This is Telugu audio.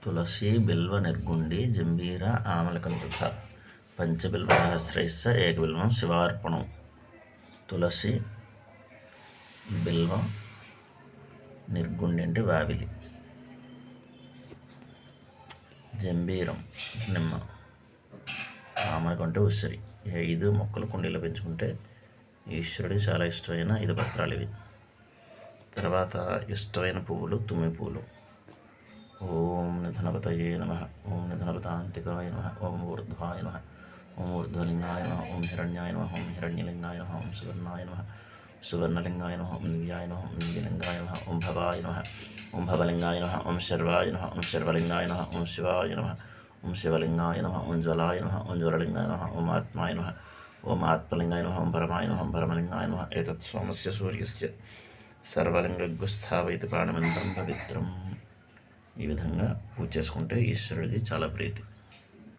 తులసి బిల్వ నిర్గుండి జంబీర ఆమలకంతుత పంచబిల్వ సహస్రైశ్చ ఏకబిల్వం శివార్పణం. తులసి, బిల్వం, నిర్గుండి అంటే వావిలి, జంబీరం నిమ్మ, ఆమలకం అంటే ఉసిరి. ఈ 5 మొక్కలు కుండీలో పెంచుకుంటే ఈశ్వరుడికి చాలా ఇష్టమైన 5 పత్రాలు ఇవి. తర్వాత ఇష్టమైన పువ్వులు తుమ్మి పువ్వులు. ఓం నిధనపతయే నమః, ఓం నిధనపతాంతికాయ నమః, ఓం ఊర్ధ్వాయ నమః, ఓం ఊర్ధ్వలింగాయ నమః, ఓం హిరణ్యాయ నమః, ఓం హిరణ్యలింగాయ నమః, ఓం సువర్ణాయ నమః, సువర్ణలింగాయ నమః, ఓం దివ్యాయ నమః, ఓం దివ్యలింగాయ నమః, ఓం భవాయ నమః, ఓం భవలింగాయ నమః, ఓం శర్వాయ నమః, ఓం శర్వలింగాయ నమః, ఓం శివాయ నమః, ఓం శివలింగాయ నమః, ఓం జ్వలాయ నమః, ఓం జ్వలలింగాయ నమః, ఓం ఆత్మాయ నమః, ఓం ఆత్మలింగాయ నమః, ఓం పరమాయ నమః, ఓం పరమలింగాయ నమః. ఏతత్ సోమస్య సూర్యస్య సర్వలింగస్థావైతి ప్రాణమంత్రం పవిత్రం. ఈ విధంగా పూజ చేసుకుంటే ఈశ్వరుడికి చాలా ప్రీతి.